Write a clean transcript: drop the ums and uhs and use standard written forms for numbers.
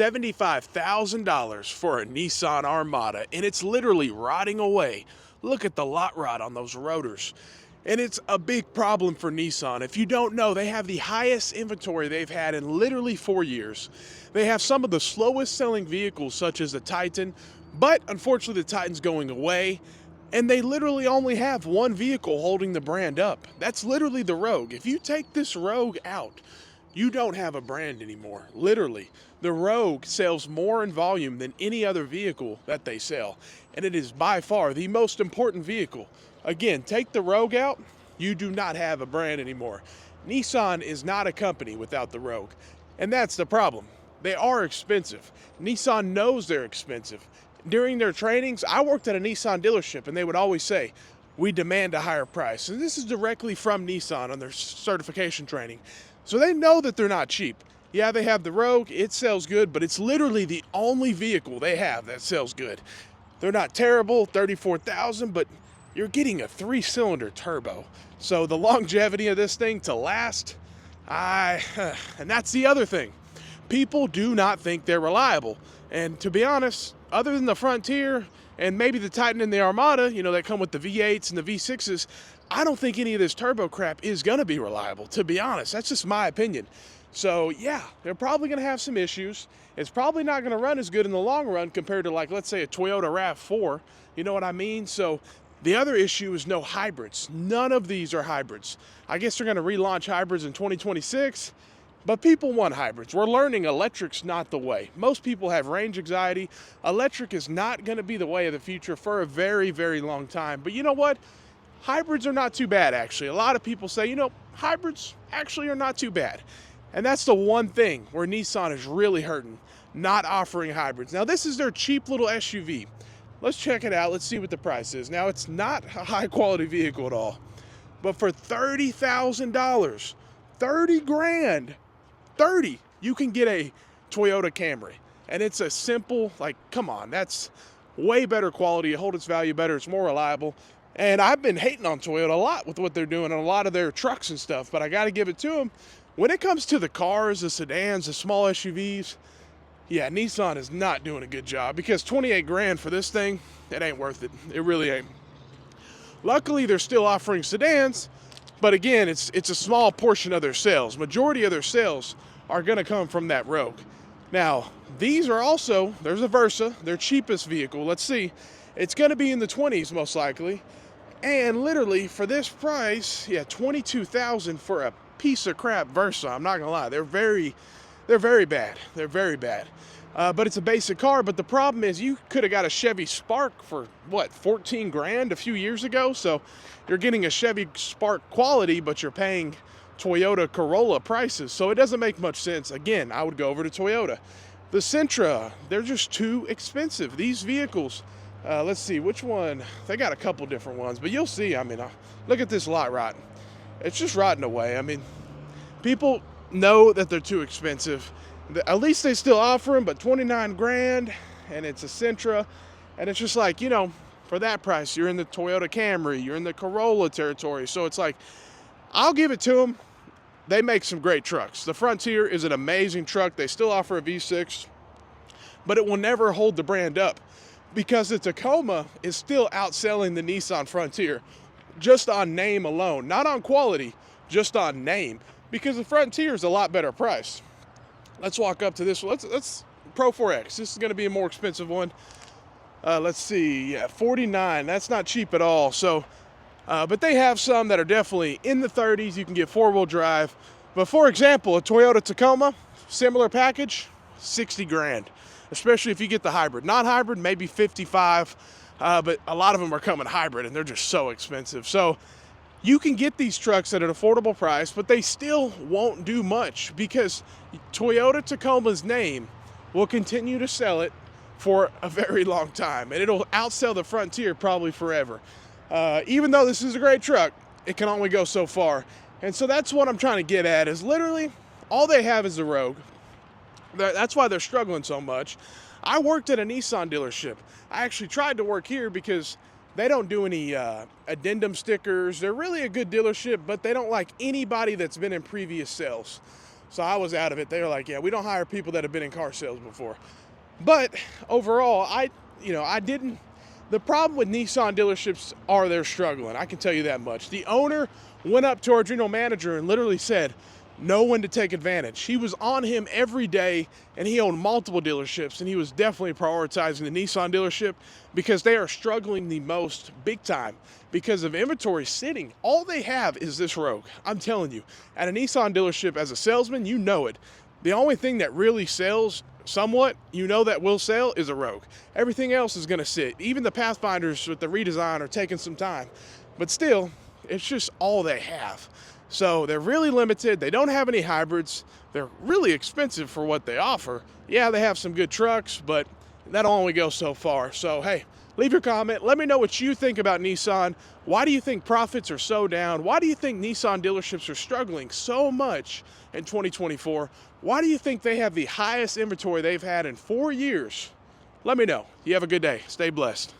$75,000 for a Nissan Armada, and it's literally rotting away. Look at the lot rot on those rotors. And it's a big problem for Nissan. If you don't know, they have the highest inventory they've had in literally 4 years. They have some of the slowest selling vehicles, such as the Titan, but unfortunately the Titan's going away, and they literally only have one vehicle holding the brand up. That's literally the Rogue. If you take this Rogue out, you don't have a brand anymore. Literally, the Rogue sells more in volume than any other vehicle that they sell, and it is by far the most important vehicle. Again, take the Rogue out, you do not have a brand anymore. Nissan is not a company without the Rogue, and that's the problem. They are expensive. Nissan knows they're expensive. During their trainings, I worked at a Nissan dealership, and they would always say, "We demand a higher price." And this is directly from Nissan on their certification training. So they know that they're not cheap. Yeah, they have the Rogue, it sells good, but it's literally the only vehicle they have that sells good. They're not terrible, 34,000, but you're getting a 3-cylinder turbo. So the longevity of this thing to last, and that's the other thing. People do not think they're reliable. And to be honest, other than the Frontier and maybe the Titan and the Armada, that come with the V8s and the V6s, I don't think any of this turbo crap is going to be reliable, to be honest. That's just my opinion. So yeah, they're probably going to have some issues. It's probably not going to run as good in the long run compared to, like, let's say a Toyota RAV4. You know what I mean? So the other issue is no hybrids. None of these are hybrids. I guess they're going to relaunch hybrids in 2026, but people want hybrids. We're learning electric's not the way. Most people have range anxiety. Electric is not going to be the way of the future for a very, very long time. But you know what? Hybrids are not too bad, actually. A lot of people say, hybrids actually are not too bad. And that's the one thing where Nissan is really hurting, not offering hybrids. Now, this is their cheap little SUV. Let's check it out. Let's see what the price is. Now, it's not a high-quality vehicle at all. But for $30,000, 30 grand, 30, you can get a Toyota Camry. And it's a simple, come on, that's way better quality. It holds its value better. It's more reliable. And I've been hating on Toyota a lot with what they're doing on a lot of their trucks and stuff, but I got to give it to them. When it comes to the cars, the sedans, the small SUVs, yeah, Nissan is not doing a good job, because 28 grand for this thing, it ain't worth it. It really ain't. Luckily, they're still offering sedans, but again, it's a small portion of their sales. Majority of their sales are going to come from that Rogue. Now, these are also, there's a Versa, their cheapest vehicle. Let's see. It's going to be in the 20s most likely. And literally for this price, yeah, $22,000 for a piece of crap Versa. I'm not gonna lie, they're very bad. They're very bad. But it's a basic car. But the problem is, you could have got a Chevy Spark for what, 14 grand a few years ago. So you're getting a Chevy Spark quality, but you're paying Toyota Corolla prices. So it doesn't make much sense. Again, I would go over to Toyota. The Sentra, they're just too expensive. These vehicles. Let's see, which one? They got a couple different ones, but you'll see. Look at this lot rotting. It's just rotting away. People know that they're too expensive. At least they still offer them, but 29 grand, and it's a Sentra. And it's just like, for that price, you're in the Toyota Camry, you're in the Corolla territory. So it's like, I'll give it to them. They make some great trucks. The Frontier is an amazing truck. They still offer a V6, but it will never hold the brand up, because the Tacoma is still outselling the Nissan Frontier just on name alone. Not on quality, just on name, because the Frontier is a lot better price. Let's walk up to this one. Let's Pro 4X. This is going to be a more expensive one. Let's see. Yeah, 49. That's not cheap at all. So, but they have some that are definitely in the 30s. You can get 4-wheel drive. But for example, a Toyota Tacoma, similar package, 60 grand. Especially if you get the hybrid. Non-hybrid, maybe 55, but a lot of them are coming hybrid, and they're just so expensive. So you can get these trucks at an affordable price, but they still won't do much, because Toyota Tacoma's name will continue to sell it for a very long time, and it'll outsell the Frontier probably forever. Even though this is a great truck, it can only go so far. And so that's what I'm trying to get at, is literally all they have is the Rogue. That's why they're struggling so much. I worked at a Nissan dealership. I actually tried to work here because they don't do any addendum stickers. They're really a good dealership, but they don't like anybody that's been in previous sales. So I was out of it. They were like, yeah, we don't hire people that have been in car sales before. But overall, I didn't. The problem with Nissan dealerships are they're struggling. I can tell you that much. The owner went up to our general manager and literally said, know when to take advantage. He was on him every day, and he owned multiple dealerships, and he was definitely prioritizing the Nissan dealership because they are struggling the most big time because of inventory sitting. All they have is this Rogue. I'm telling you, at a Nissan dealership, as a salesman, you know it. The only thing that really sells somewhat, that will sell, is a Rogue. Everything else is going to sit. Even the Pathfinders with the redesign are taking some time. But still, it's just all they have. So they're really limited. They don't have any hybrids. They're really expensive for what they offer. Yeah, they have some good trucks, but that'll only go so far. So, hey, leave your comment. Let me know what you think about Nissan. Why do you think profits are so down? Why do you think Nissan dealerships are struggling so much in 2024? Why do you think they have the highest inventory they've had in 4 years? Let me know. You have a good day. Stay blessed.